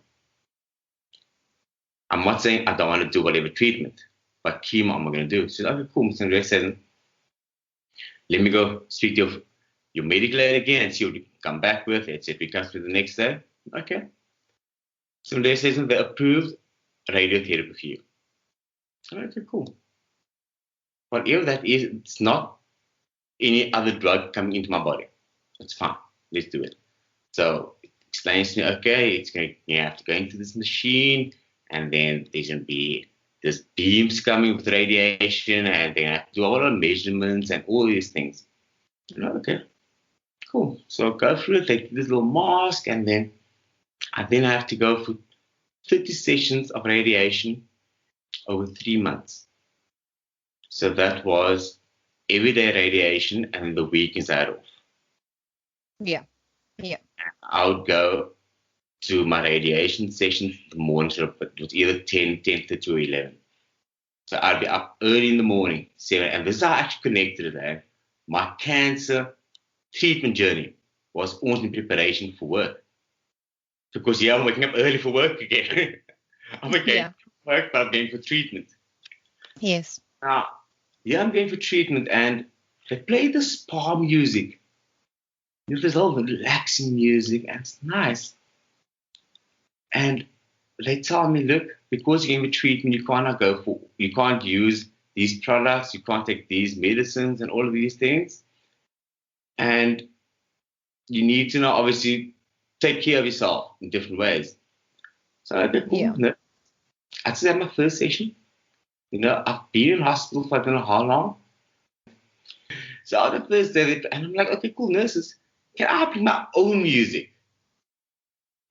Speaker 2: I'm not saying I don't want to do whatever treatment, but chemo I'm not going to do. So, okay, cool. Mr. Andrea said, let me go speak to your medical aid again and see what you can come back with, etc. We come through the next day. Okay. So Andrea says they approved radiotherapy for you. Okay, cool. Whatever that is, it's not any other drug coming into my body. It's fine. Let's do it. So it explains to me, okay, it's going to, you have to go into this machine, and then there's going to be this beams coming with radiation, and they have to do all the measurements and all these things. Okay, cool. So go through it, take this little mask, and then I have to go for 30 sessions of radiation over 3 months. So that was everyday radiation, and the weekends I had off.
Speaker 1: Yeah. Yeah.
Speaker 2: I would go to my radiation sessions in the morning, so it was either 10:30 or 11. So I'd be up early in the morning, 7, and this is how I actually connected it. My cancer treatment journey was almost in preparation for work. Because, I'm waking up early for work again. I'm again for work, but I'm going for treatment.
Speaker 1: Yes.
Speaker 2: Now, I'm going for treatment, and they play the spa music. There's all relaxing music, and it's nice. And they tell me, look, because you're going for treatment, you can't use these products, you can't take these medicines and all of these things. And you need to obviously take care of yourself in different ways. So okay, cool.
Speaker 1: Yeah.
Speaker 2: I just had my first session. I've been in hospital for I don't know how long. So on the first day, and I'm like, okay, cool, nurses, can I bring my own music?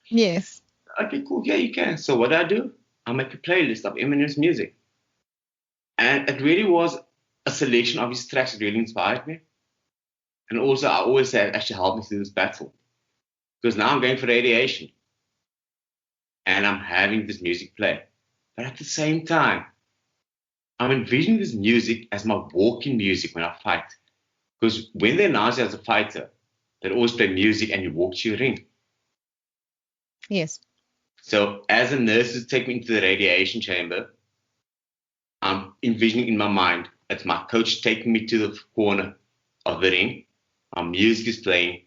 Speaker 1: Yes.
Speaker 2: Okay, cool, yeah, you can. So what do? I make a playlist of Eminem's music. And it really was a selection of his tracks that really inspired me. And also, I always say it actually helped me through this battle. Because now I'm going for radiation. And I'm having this music play. But at the same time, I'm envisioning this music as my walking music when I fight. Because when they announce you as a fighter, they always play music and you walk to your ring.
Speaker 1: Yes.
Speaker 2: So as the nurses take me into the radiation chamber, I'm envisioning in my mind, it's my coach taking me to the corner of the ring. My music is playing,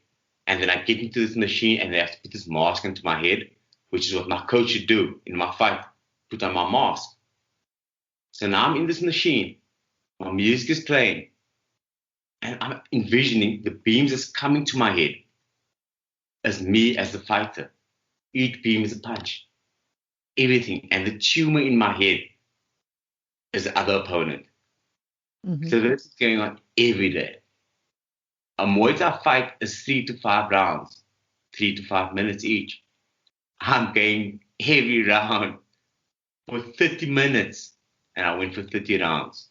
Speaker 2: and then I get into this machine and they have to put this mask onto my head, which is what my coach should do in my fight, put on my mask. So now I'm in this machine, my music is playing, and I'm envisioning the beams that's coming to my head as me as the fighter. Each beam is a punch. Everything. And the tumor in my head is the other opponent. Mm-hmm. So this is going on every day. A Muay Thai fight is 3 to 5 rounds, 3 to 5 minutes each. I'm going every round for 30 minutes and I went for 30 rounds.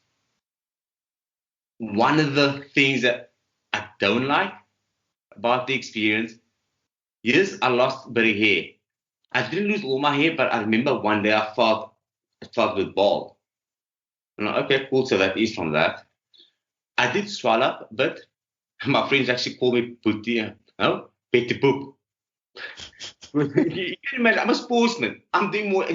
Speaker 2: One of the things that I don't like about the experience, yes, I lost a bit of hair. I didn't lose all my hair, but I remember one day I felt a bit bald. Okay, cool. So that is from that. I did swell up a bit. My friends actually call me Putti, Petty Poop. You can imagine, I'm a sportsman. I'm doing more.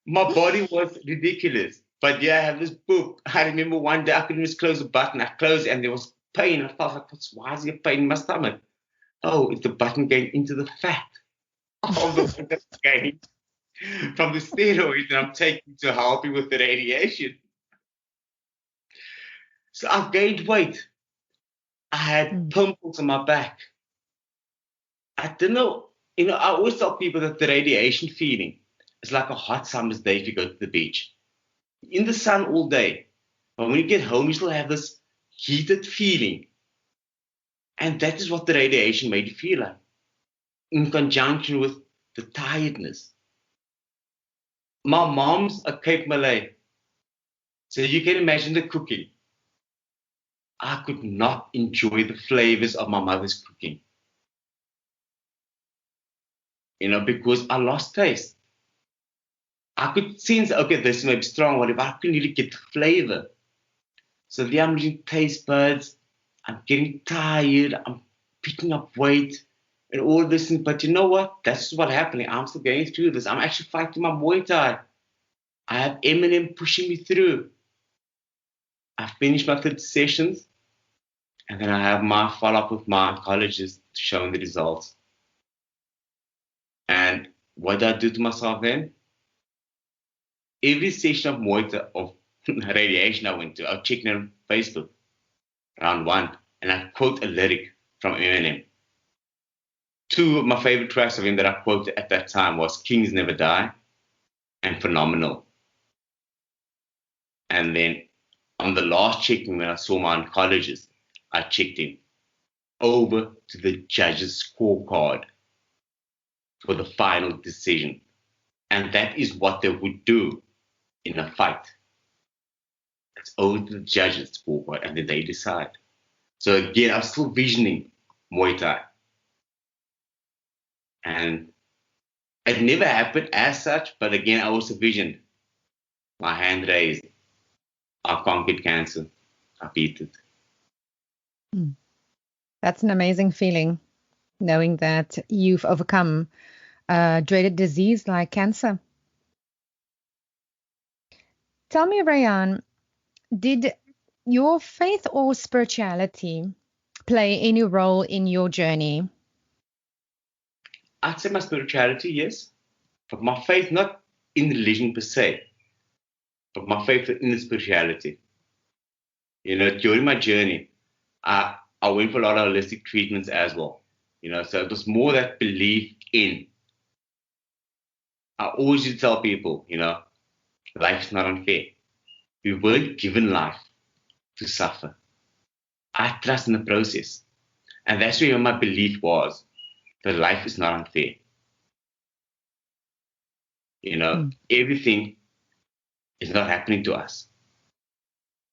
Speaker 2: My body was ridiculous. But yeah, I have this poop. I remember one day I couldn't just close the button. I closed it and there was pain. I felt like, why is there pain in my stomach? Oh, it's the button going into the fat of the one that's gained from the steroids that I'm taking to help you with the radiation. So I gained weight. I had pimples on my back. I don't know. I always tell people that the radiation feeling is like a hot summer's day if you go to the beach. In the sun all day. But when you get home, you still have this heated feeling. And that is what the radiation made you feel like, in conjunction with the tiredness. My mom's a Cape Malay. So you can imagine the cooking. I could not enjoy the flavors of my mother's cooking. Because I lost taste. I could sense, okay, this may be strong, whatever. I couldn't really get the flavor. So there I'm losing taste buds. I'm getting tired. I'm picking up weight and all this. But you know what? That's what's happening. I'm still going through this. I'm actually fighting my Muay Thai. I have Eminem pushing me through. I finished my 30 sessions. And then I have my follow-up with my oncologist showing the results. And what did I do to myself then? Every session of Muay Thai, of radiation I went to, I was checking on Facebook, round one, and I quote a lyric from Eminem. Two of my favorite tracks of him that I quoted at that time was Kings Never Die and Phenomenal. And then on the last checking when I saw my oncologist, I checked him over to the judge's scorecard for the final decision. And that is what they would do in a fight. It's over to the judge's scorecard and then they decide. So again, I'm still visioning Muay Thai. And it never happened as such, but again, I also visioned my hand raised. I conquered cancer. I beat it.
Speaker 1: That's an amazing feeling, knowing that you've overcome a dreaded disease like cancer. Tell me, Reyaan, did your faith or spirituality play any role in your journey?
Speaker 2: I'd say my spirituality, yes. But my faith, not in religion per se, but my faith in the spirituality. During my journey, I went for a lot of holistic treatments as well. So it was more that belief in. I always used to tell people, life's not unfair. We weren't given life to suffer. I trust in the process. And that's where my belief was, that life is not unfair. Everything is not happening to us.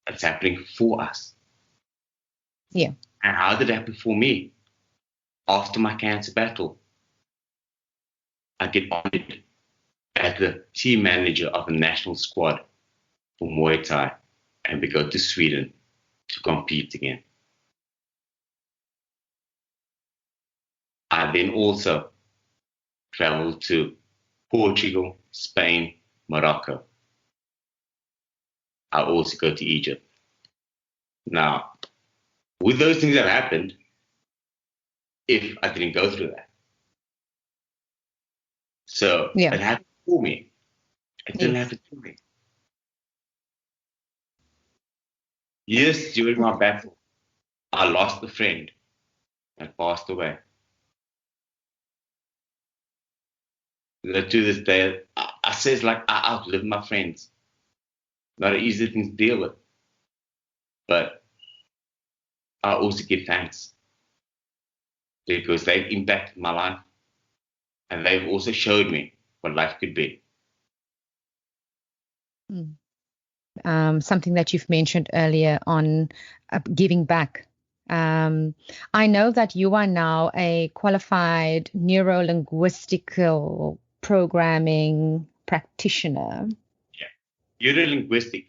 Speaker 2: It's happening for us.
Speaker 1: Yeah.
Speaker 2: And how did it happen for me? After my cancer battle, I get honored as the team manager of the national squad for Muay Thai, and we go to Sweden to compete again. I then also traveled to Portugal, Spain, Morocco. I also go to Egypt. Now, with those things that happened, if I didn't go through that. So it happened for me. It didn't happen to me. Yes, during my battle, I lost a friend and passed away. To this day, I say it's like I outlived my friends. Not an easy thing to deal with. But I also give thanks because they've impacted my life and they've also showed me what life could be.
Speaker 1: Something that you've mentioned earlier on giving back. I know that you are now a qualified neuro-linguistical programming practitioner.
Speaker 2: Yeah. Neuro-linguistic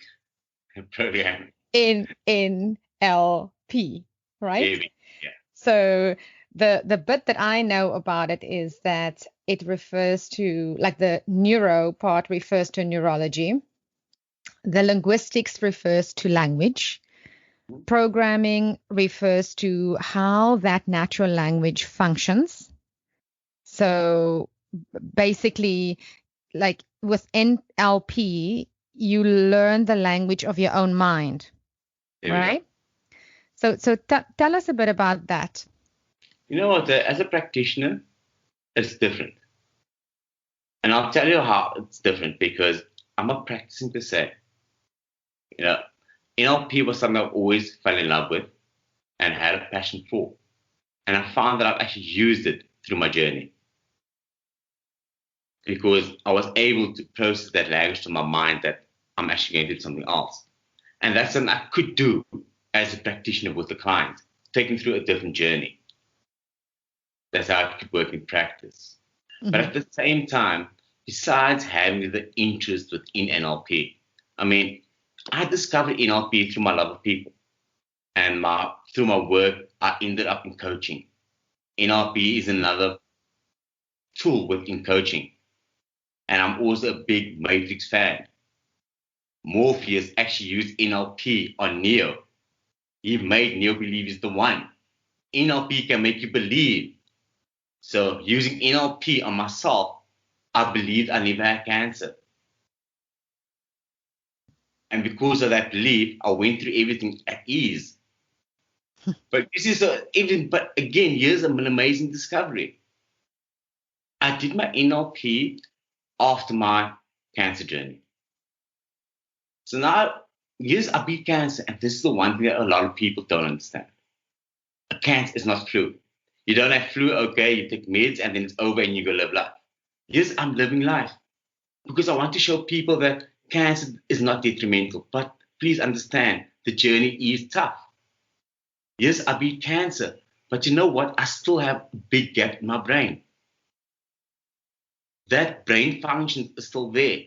Speaker 2: program.
Speaker 1: In NLP, right?
Speaker 2: Yeah.
Speaker 1: So the bit that I know about it is that it refers to, like, the neuro part refers to neurology. The linguistics refers to language. Programming refers to how that natural language functions. So basically, like with NLP, you learn the language of your own mind, right? So tell us a bit about that.
Speaker 2: You know what? As a practitioner, it's different. And I'll tell you how it's different, because I'm not practicing per se. You know, NLP was something I always fell in love with and had a passion for. And I found that I've actually used it through my journey, because I was able to process that language to my mind that I'm actually going to do something else. And that's something I could do as a practitioner with the client, taking through a different journey. That's how I could work in practice. Mm-hmm. But at the same time, besides having the interest within NLP, I mean, I discovered NLP through my love of people. And through my work, I ended up in coaching. NLP is another tool within coaching. And I'm also a big Matrix fan. Morpheus actually used NLP on Neo. He made Neo believe he's the one. NLP can make you believe. So using NLP on myself, I believed I never had cancer. And because of that belief, I went through everything at ease. But this is but again, here's an amazing discovery. I did my NLP after my cancer journey. So now, yes, I beat cancer, and this is the one thing that a lot of people don't understand. Cancer is not flu. You don't have flu, okay, you take meds, and then it's over and you go live life. Yes, I'm living life, because I want to show people that cancer is not detrimental. But please understand, the journey is tough. Yes, I beat cancer, but you know what? I still have a big gap in my brain. That brain function is still there.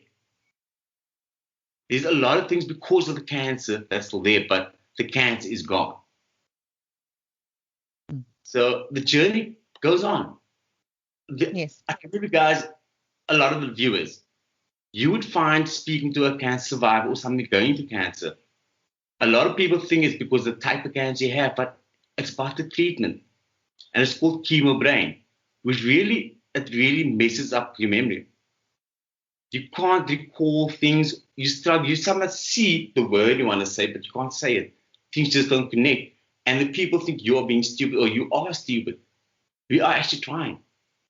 Speaker 2: There's a lot of things because of the cancer that's still there, but the cancer is gone. So the journey goes on.
Speaker 1: Yes.
Speaker 2: I can give you guys a lot of the viewers. You would find, speaking to a cancer survivor or somebody going through cancer, a lot of people think it's because of the type of cancer you have, but it's about the treatment. And it's called chemo brain, which really messes up your memory. You can't recall things. You struggle. You sometimes see the word you want to say, but you can't say it. Things just don't connect. And the people think you're being stupid, or you are stupid. We are actually trying.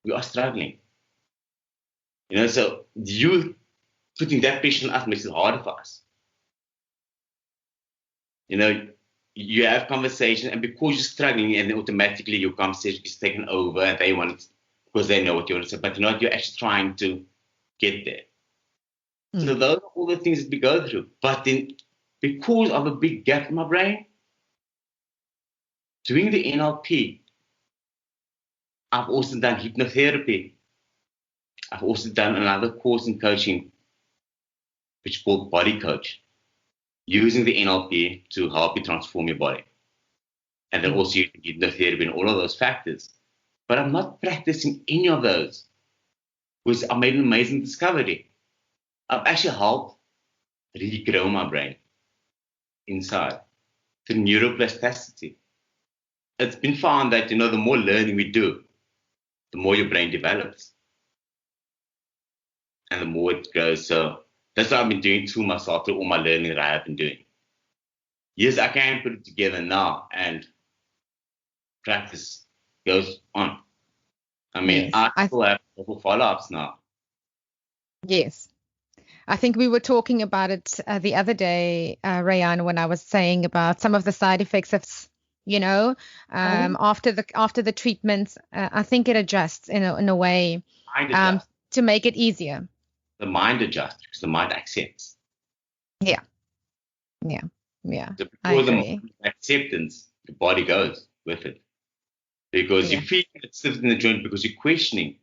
Speaker 2: We are struggling. So you putting that pressure on us makes it harder for us. You have conversation, and because you're struggling, and then automatically your conversation is taken over, and they want it because they know what you want to say. But you're actually trying to get there. So those are all the things that we go through. But then, because of a big gap in my brain, doing the NLP, I've also done hypnotherapy. I've also done another course in coaching, which is called Body Coach, using the NLP to help you transform your body. And then also using hypnotherapy and all of those factors. But I'm not practicing any of those, because I made an amazing discovery. I've actually helped regrow my brain inside through neuroplasticity. It's been found that, the more learning we do, the more your brain develops and the more it grows. So that's what I've been doing to myself, through all my learning that I have been doing. Yes, I can put it together now, and practice goes on. I mean, yes, I still have couple follow-ups now.
Speaker 1: Yes. I think we were talking about it the other day, Reyaan, when I was saying about some of the side effects of, after the treatments. I think it adjusts in a way to make it easier.
Speaker 2: The mind adjusts because the mind accepts.
Speaker 1: Yeah. Yeah. Yeah.
Speaker 2: So
Speaker 1: I
Speaker 2: before the
Speaker 1: agree.
Speaker 2: moment of acceptance, the body goes with it. Because you
Speaker 1: Yeah.
Speaker 2: feel it sits in the joint because you're questioning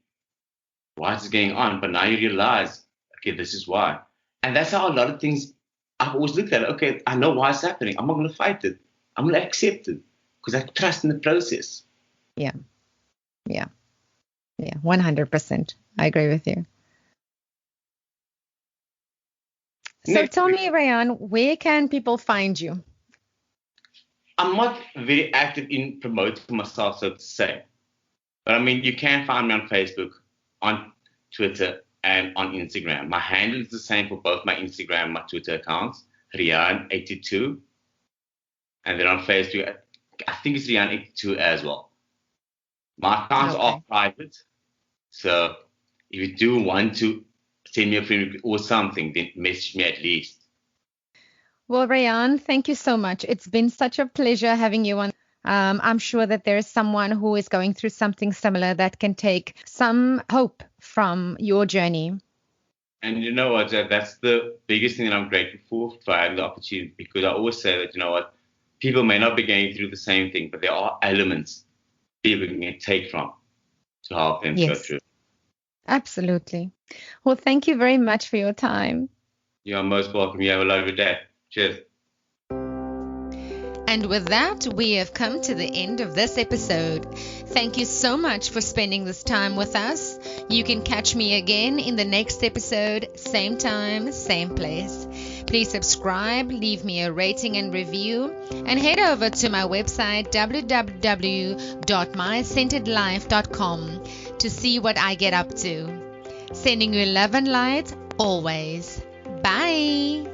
Speaker 2: why is it going on, but now you realize, okay, this is why. And that's how a lot of things I've always looked at it. Okay, I know why it's happening. I'm not going to fight it. I'm going to accept it because I trust in the process.
Speaker 1: Yeah. Yeah. Yeah. 100%. I agree with you. So
Speaker 2: Next,
Speaker 1: tell me, Reyaan, where can people find you?
Speaker 2: I'm not very active in promoting myself, so to say. But I mean, you can find me on Facebook, on Twitter, and on Instagram. My handle is the same for both my Instagram and my Twitter accounts, Reyaan82. And then on Facebook, I think it's Reyaan82 as well. My accounts are
Speaker 1: Okay.
Speaker 2: private. So if you do want to send me a friend or something, then message me at least.
Speaker 1: Well, Reyaan, thank you so much. It's been such a pleasure having you on. I'm sure that there is someone who is going through something similar that can take some hope from your journey.
Speaker 2: And you know what? That's the biggest thing that I'm grateful for having the opportunity because I always say that, you know what? People may not be going through the same thing, but there are elements people can take from to help them go
Speaker 1: Yes,
Speaker 2: through.
Speaker 1: absolutely. Well, thank you very much for your time.
Speaker 2: You are most welcome. You have a lovely day. Cheers.
Speaker 1: And with that, we have come to the end of this episode. Thank you so much for spending this time with us. You can catch me again in the next episode, same time, same place. Please subscribe, leave me a rating and review, and head over to my website www.mycentedlife.com to see what I get up to. Sending you love and light always. Bye.